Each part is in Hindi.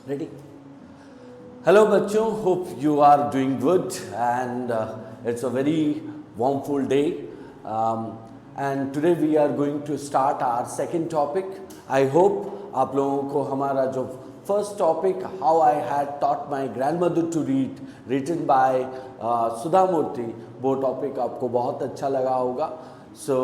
Ready? Hello बच्चों, hope you are doing good and it's a very warm full day and today we are going to start our second topic. I hope आप लोगों को हमारा जो first topic how I had taught my grandmother to read written by सुधा मूर्ति, वो topic आपको बहुत अच्छा लगा होगा. So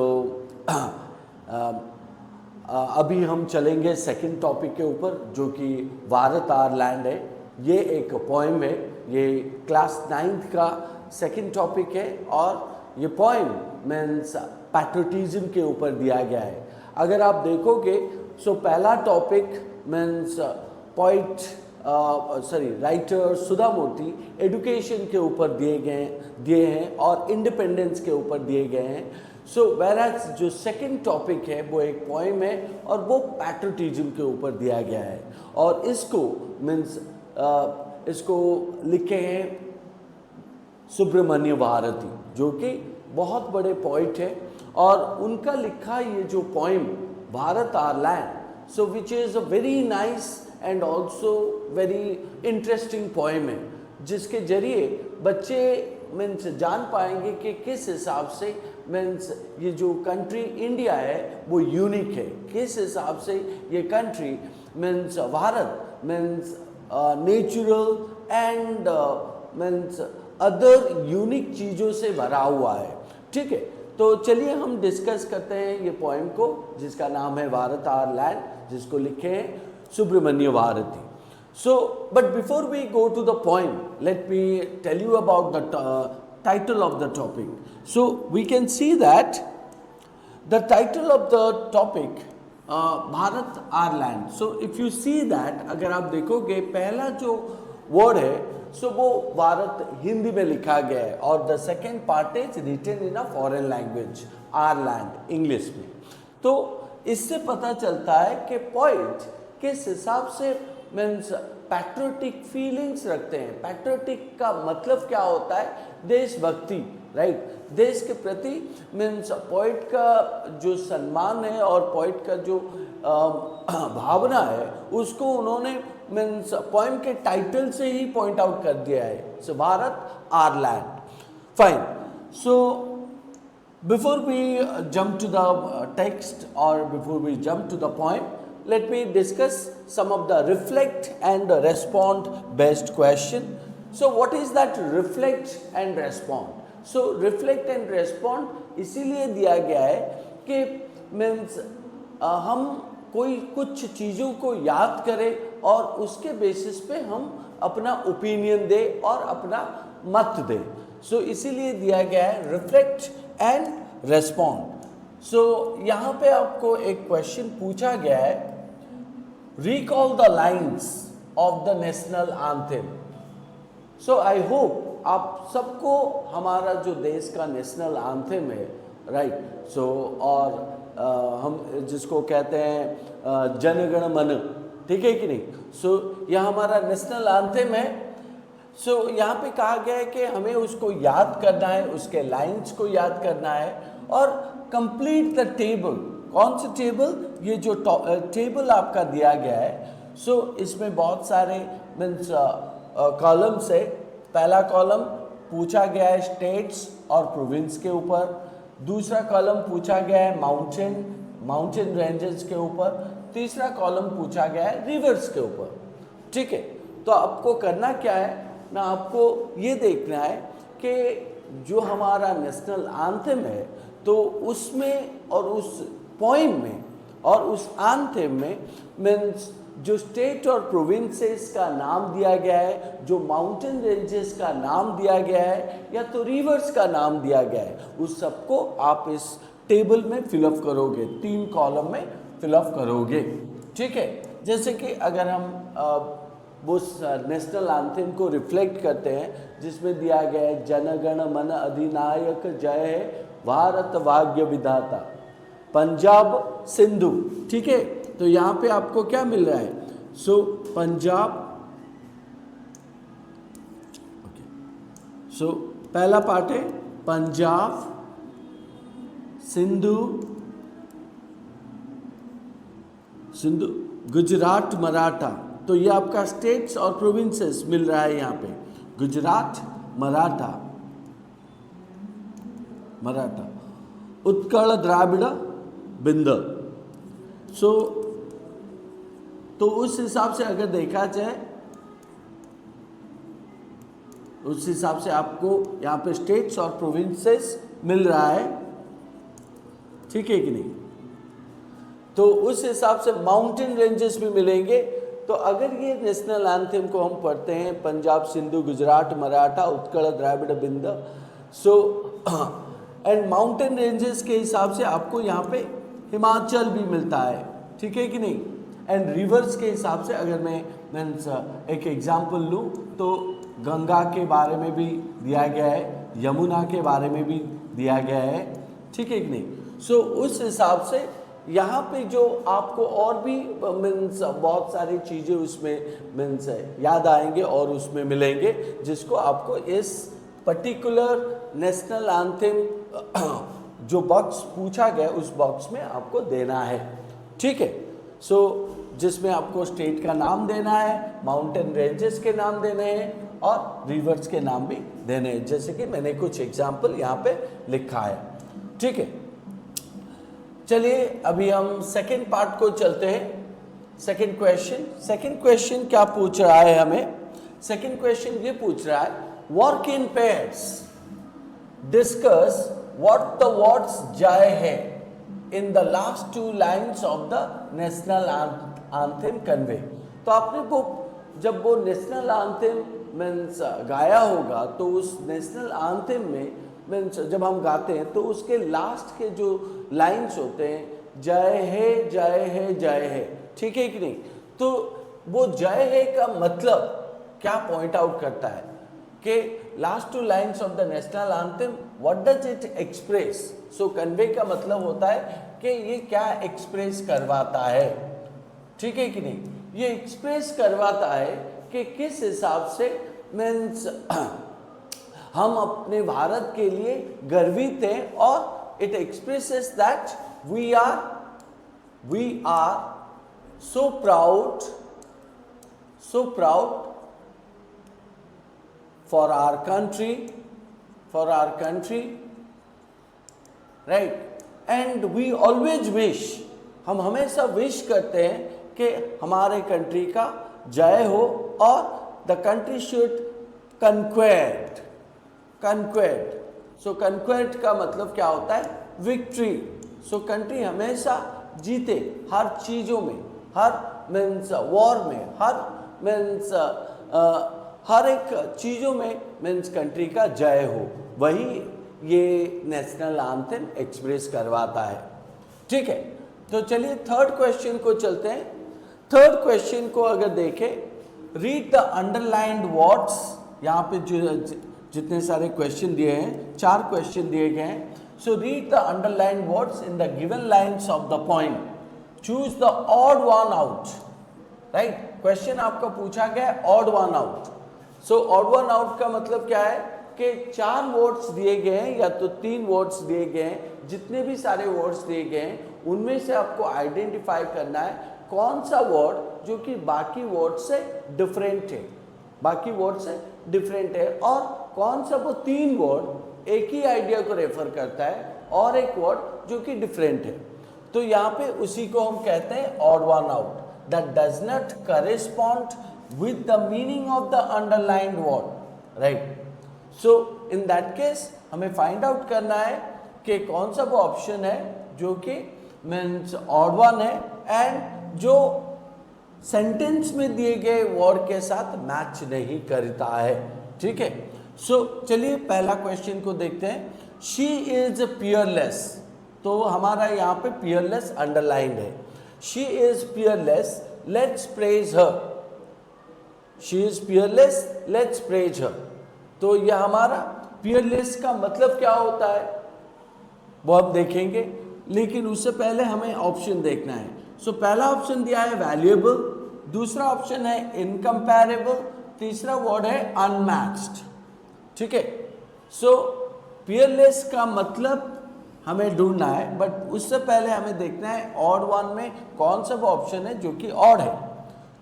अभी हम चलेंगे सेकंड टॉपिक के ऊपर जो कि भारत आर लैंड है. ये एक पोएम है, ये क्लास 9th का सेकंड टॉपिक है और ये पोएम मीन्स पैट्रियोटिज्म के ऊपर दिया गया है. अगर आप देखोगे सो पहला टॉपिक मीन्स राइटर सुधा मूर्ति एजुकेशन के ऊपर दिए हैं और इंडिपेंडेंस के ऊपर दिए गए हैं. सो whereas जो सेकंड टॉपिक है वो एक पोएम है और वो पैट्रियोटिज्म के ऊपर दिया गया है और इसको मीन्स इसको लिखे हैं सुब्रमण्य भारती जो कि बहुत बड़े पोइट है और उनका लिखा ये जो poem Bharat our land so which is a very nice and also very interesting poem है जिसके जरिए बच्चे मीन्स जान पाएंगे कि किस हिसाब से मीन्स ये जो कंट्री इंडिया है वो यूनिक है, किस हिसाब से ये country means Bharat means natural and means other unique चीज़ों से भरा हुआ है. ठीक है, तो चलिए हम डिस्कस करते हैं ये पोएम को जिसका नाम है भारत आर लैंड, जिसको लिखे हैं Subramanya Bharti. So, but before we go to the poem, let me tell you about the title of the topic. So, we can see that the title of the topic, Bharat Our Land. So, if you see that, अगर आप देखोगे पहला जो word है, so वो भारत हिंदी में लिखा गया है और the second part is written in a foreign language, our land, English में. तो इससे पता चलता है कि poet किस हिसाब से मीन्स पैट्रियोटिक फीलिंग्स रखते हैं. पैट्रियोटिक का मतलब क्या होता है? देशभक्ति, राइट. देश के प्रति मीन्स पोइट का जो सम्मान है और पोइट का जो भावना है उसको उन्होंने मीन्स पोएम के टाइटल से ही पॉइंट आउट कर दिया है. So Bharat our land. Fine. So before we jump to the text और before we jump to the poem, let me discuss some of the reflect and respond based question. So what is that reflect and respond? So reflect and respond इसीलिए दिया गया है कि मीन्स हम कोई कुछ चीज़ों को याद करें और उसके बेसिस पे हम अपना ओपिनियन दें और अपना मत दें. सो इसीलिए दिया गया है रिफ्लेक्ट एंड रेस्पॉन्ड. सो यहाँ पे आपको एक क्वेश्चन पूछा गया है, recall the lines of the national anthem. So I hope आप सबको हमारा जो देश का नेशनल एंथम है, राइट. सो और हम जिसको कहते हैं जनगण मन, ठीक है कि नहीं. सो यह हमारा नेशनल एंथम है. सो यहाँ पे कहा गया है कि हमें उसको याद करना है, उसके लाइंस को याद करना है और कंप्लीट द टेबल. कौन सी टेबल? ये जो टेबल आपका दिया गया है. सो इसमें बहुत सारे मीन्स कॉलम्स है. पहला कॉलम पूछा गया है स्टेट्स और प्रोविंस के ऊपर. दूसरा कॉलम पूछा गया है माउंटेन रेंजेस के ऊपर. तीसरा कॉलम पूछा गया है रिवर्स के ऊपर. ठीक है, तो आपको करना क्या है ना, आपको ये देखना है कि जो हमारा नेशनल एंथम है तो उसमें और उस पोएम में और उस एंथम में मीन्स जो स्टेट और प्रोविंसेस का नाम दिया गया है, जो माउंटेन रेंजेस का नाम दिया गया है या तो रिवर्स का नाम दिया गया है, उस सबको आप इस टेबल में फिलअप करोगे, 3 कॉलम में फिलअप करोगे. ठीक है, जैसे कि अगर हम वो नेशनल एंथम को रिफ्लेक्ट करते हैं जिसमें दिया गया है जनगण मन अधिनायक जय है भारत भाग्य विधाता पंजाब सिंधु. ठीक है, तो यहाँ पे आपको क्या मिल रहा है? सो पंजाब. ओके, सो पहला पार्ट है पंजाब, सिंधु, गुजरात मराठा, तो ये आपका स्टेट्स और प्रोविंसेस मिल रहा है यहाँ पे, गुजरात, मराठा, उत्कल द्राविड़ बिंद। तो उस हिसाब से अगर देखा जाए, उस हिसाब से आपको यहाँ पे स्टेट्स और प्रोविंसेस मिल रहा है, ठीक है कि नहीं। तो उस हिसाब से माउंटेन रेंजेस भी मिलेंगे। तो अगर ये नेशनल एंथम को हम पढ़ते हैं, पंजाब, सिंधु, गुजरात, मराठा, उत्कल द्राविड़ बिंद, सो एंड माउंटेन रेंजेस के हिसाब से आपको यहाँ पे हिमाचल भी मिलता है, ठीक है कि नहीं। एंड रिवर्स के हिसाब से अगर मैं मीन्स एक एग्जांपल लूँ तो गंगा के बारे में भी दिया गया है, यमुना के बारे में भी दिया गया है, ठीक है कि नहीं। सो उस हिसाब से यहाँ पे जो आपको और भी मीन्स बहुत सारी चीज़ें उसमें मीन्स याद आएंगे और उसमें मिलेंगे, जिसको आपको इस पर्टिकुलर नेशनल एंथम जो बॉक्स पूछा गया उस बॉक्स में आपको देना है, ठीक है। सो जिसमें आपको स्टेट का नाम देना है, माउंटेन रेंजेस के नाम देने हैं और रिवर्स के नाम भी देने हैं, जैसे कि मैंने कुछ एग्जाम्पल यहाँ पे लिखा है, ठीक है। चलिए अभी हम सेकंड पार्ट को चलते हैं। सेकंड क्वेश्चन क्या पूछ रहा है हमें? सेकंड क्वेश्चन ये पूछ रहा है, work in pairs, discuss what the words जय है in the last 2 lines of the national anthem convey. तो आपने वो जब वो नेशनल एंथम मीन्स गाया होगा तो उस नेशनल एंथम में मीन्स जब हम गाते हैं तो उसके लास्ट के जो लाइन्स होते हैं, जय है जय है जय है, ठीक है कि नहीं। तो वो जय है का मतलब क्या पॉइंट आउट करता है कि last 2 lines of the national anthem what does it express. So convey का मतलब होता है कि ये क्या एक्सप्रेस करवाता है, ठीक है कि नहीं। ये एक्सप्रेस करवाता है कि किस हिसाब से मीन्स हम अपने भारत के लिए गर्वित हैं, और it expresses that we are so proud for our country, right. And we always wish, हम हमेशा विश करते हैं कि हमारे कंट्री का जय हो और द कंट्री शुड कन्क्वेट। सो कन्क्वेट का मतलब क्या होता है? विक्ट्री। सो कंट्री हमेशा जीते हर चीज़ों में, हर मीन्स वॉर में, हर मीन्स हर एक चीज़ों में मीन्स कंट्री का जय हो, वही ये नेशनल एंथम एक्सप्रेस करवाता है, ठीक है। तो चलिए थर्ड क्वेश्चन को चलते हैं। थर्ड क्वेश्चन को अगर देखें, रीड द अंडरलाइंड वर्ड्स। यहाँ पे जो जितने सारे क्वेश्चन दिए हैं, 4 क्वेश्चन दिए गए हैं। So read the underlined words in the given lines of the poem, choose the odd one out, right. Question आपका पूछा गया है odd one out. So odd one out का मतलब क्या है कि 4 वर्ड्स दिए गए हैं या तो 3 वर्ड्स दिए गए हैं, जितने भी सारे वर्ड्स दिए गए हैं उनमें से आपको आइडेंटिफाई करना है कौन सा वर्ड जो कि बाकी वर्ड से डिफरेंट है, और कौन सा वो 3 वर्ड एक ही आइडिया को रेफर करता है और एक वर्ड जो कि डिफरेंट है। तो यहाँ पे उसी को हम कहते हैं odd one out, that does not correspond with the meaning of the underlined word, right. So in that case हमें फाइंड आउट करना है कि कौन सा वो ऑप्शन है जो कि मीन्स ऑड वन है एंड जो सेंटेंस में दिए गए वर्ड के साथ मैच नहीं करता है, ठीक है। सो चलिए पहला क्वेश्चन को देखते हैं। शी इज पियरलेस, तो हमारा यहाँ पे पियरलेस अंडरलाइंड है। She is peerless, let's praise her. She is peerless, let's praise her. तो यह हमारा पियरलेस का मतलब क्या होता है वो हम देखेंगे, लेकिन उससे पहले हमें ऑप्शन देखना है। सो पहला ऑप्शन दिया है वैल्यूएबल, दूसरा ऑप्शन है इनकम्पैरेबल, तीसरा वर्ड है अनमैच्ड, ठीक है। सो पियरलेस का मतलब हमें ढूंढना है, बट उससे पहले हमें देखना है ऑड वन में कौन सा वो ऑप्शन है जो कि ऑड है।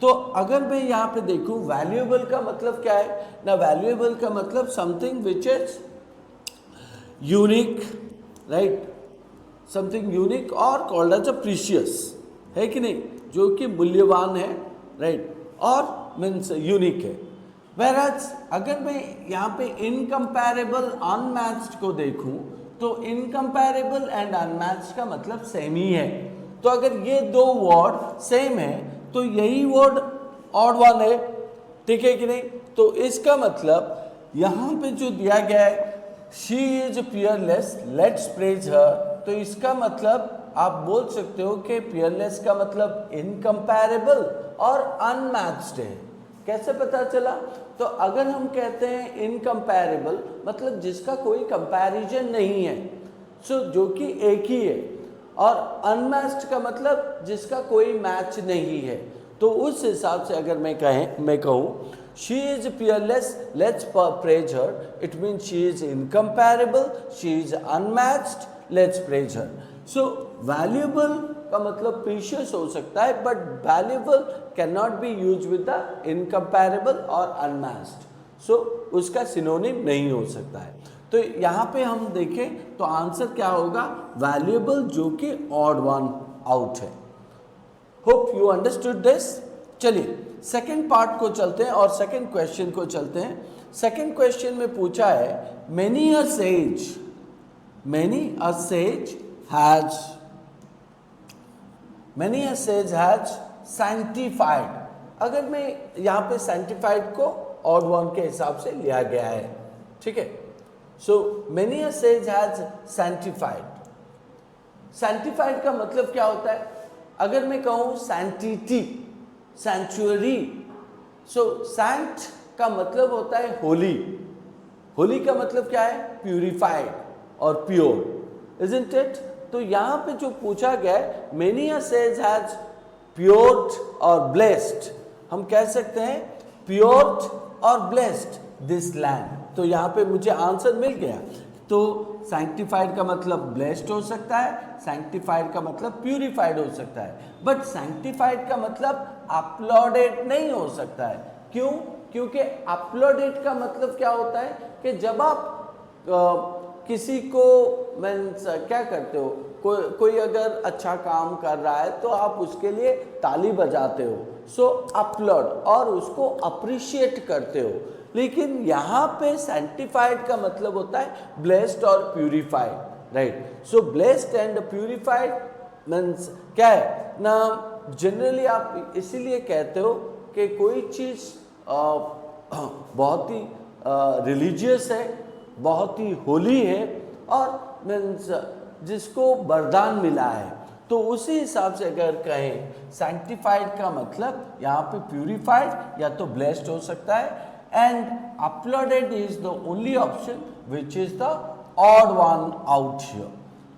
तो अगर मैं यहाँ पे देखूं वैल्यूएबल का मतलब क्या है ना, वैल्यूएबल का मतलब something which is unique, right, something unique और कॉल्ड एज अ प्रीशियस, है कि नहीं, जो कि मूल्यवान है, राइट, और मीन्स यूनिक है। Whereas अगर मैं यहाँ पे इनकम्पैरेबल अनमैच्ड को देखूं तो इनकम्पैरेबल एंड अनमैच्ड का मतलब सेम ही है। तो अगर ये दो वर्ड सेम है तो यही वर्ड ऑड वन है, ठीक है कि नहीं। तो इसका मतलब यहाँ पे जो दिया गया है she is peerless let's praise her, तो इसका मतलब आप बोल सकते हो कि पियरलेस का मतलब इनकम्पैरेबल और अनमैच्ड है। कैसे पता चला? तो अगर हम कहते हैं इनकम्पैरेबल मतलब जिसका कोई कंपैरिजन नहीं है, सो जो कि एक ही है, और अनमैच्ड का मतलब जिसका कोई मैच नहीं है। तो उस हिसाब से अगर मैं कहूँ she is peerless let's praise her, it mean she is incomparable, she is unmatched, let's praise her. So valuable का मतलब प्रीशियस हो सकता है, but valuable can not be use with the incomparable और अनमैच्ड, सो उसका सिनोनिम नहीं हो सकता है। तो यहाँ पे हम देखें तो आंसर क्या होगा, वैल्यूएबल, जो कि ऑड वन आउट है। Hope you understood this. चलिए सेकेंड पार्ट को चलते हैं और सेकेंड क्वेश्चन को चलते हैं। सेकेंड क्वेश्चन में पूछा है many a says has sanctified। अगर मैं यहाँ पे sanctified को ऑड वन के हिसाब से लिया गया है, ठीक है। So many a says has sanctified का मतलब क्या होता है? अगर मैं कहूँ sanctity, sanctuary, सो saint का मतलब होता है होली, होली का मतलब क्या है? प्यूरिफाइड और प्योर, isn't it? तो यहाँ पे जो पूछा गया है मेनी अ सेज हैज प्योर्ड और ब्लेस्ड, हम कह सकते हैं प्योर्ड और ब्लेस्ड दिस लैंड। तो यहाँ पे मुझे आंसर मिल गया। तो सैंक्टिफाइड का मतलब ब्लेस्ड हो सकता है, सैंक्टिफाइड का मतलब प्यूरिफाइड हो सकता है, बट सैंक्टिफाइड का मतलब अपलॉडेड नहीं हो सकता है। क्यों? क्योंकि अपलॉडेड का मतलब क्या होता है कि जब आप किसी को मीन्स क्या करते हो, कोई अगर अच्छा काम कर रहा है तो आप उसके लिए ताली बजाते हो, सो अपलॉड, और उसको अप्रिशिएट करते हो। लेकिन यहाँ पे सैंक्टिफाइड का मतलब होता है ब्लेस्ड और purified, right. So blessed and purified means क्या है ना, जनरली आप इसीलिए कहते हो कि कोई चीज़ बहुत ही रिलीजियस है, बहुत ही होली है, और मीन्स जिसको वरदान मिला है, तो उसी हिसाब से अगर कहें सैंक्टिफाइड का मतलब यहाँ पे प्यूरिफाइड या तो ब्लेस्ड हो सकता है, and uploaded is the only option which is the odd one out here,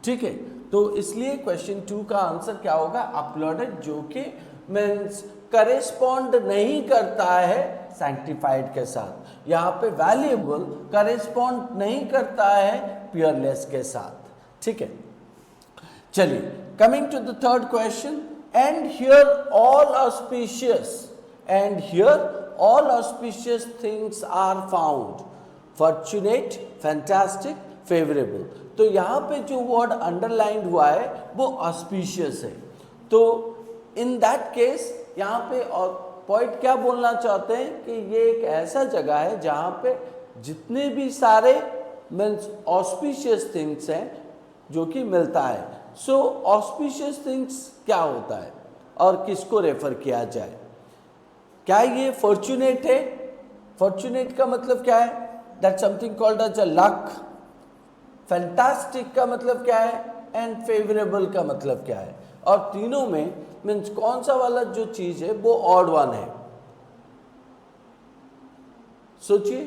ठीक है। तो इसलिए क्वेश्चन 2 का आंसर क्या होगा, अपलॉडेड, जो कि मीन्स करेस्पॉन्ड नहीं करता है सैंक्टिफाइड के साथ। यहाँ पे वैल्यूएबल करेस्पॉन्ड नहीं करता है पियरलेस के साथ, ठीक है। चलिए coming to the third question, and here all auspicious things are found, fortunate, fantastic, favourable. तो यहाँ पे जो वर्ड अंडरलाइंड हुआ है वो ऑस्पिशियस है। तो इन दैट केस यहाँ पे पॉइंट क्या बोलना चाहते हैं कि ये एक ऐसा जगह है जहाँ पे जितने भी सारे मीन्स ऑस्पिशियस थिंग्स हैं जो कि मिलता है। सो ऑस्पिशियस थिंग्स क्या होता है और किसको रेफर किया जाए? क्या ये फॉर्चुनेट है? फॉर्चुनेट का मतलब क्या है? That something called as a luck. Fantastic का मतलब क्या है? एंड फेवरेबल का मतलब क्या है? और तीनों में मीन्स कौन सा वाला जो चीज है वो ऑड वन है? सोचिए।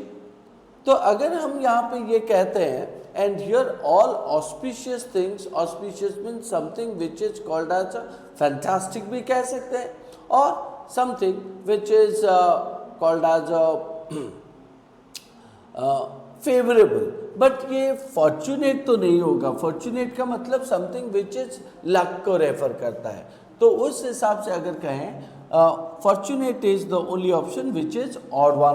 तो अगर हम यहाँ पे ये कहते हैं and here all auspicious things, auspicious means something which is called as a fantastic भी कह सकते हैं, और something which is called as a favourable. But ये फॉर्चुनेट तो नहीं होगा। फॉर्चुनेट का मतलब समथिंग विच इज लक को रेफर करता है। तो उस हिसाब से अगर कहें fortunate is the only option which is odd one.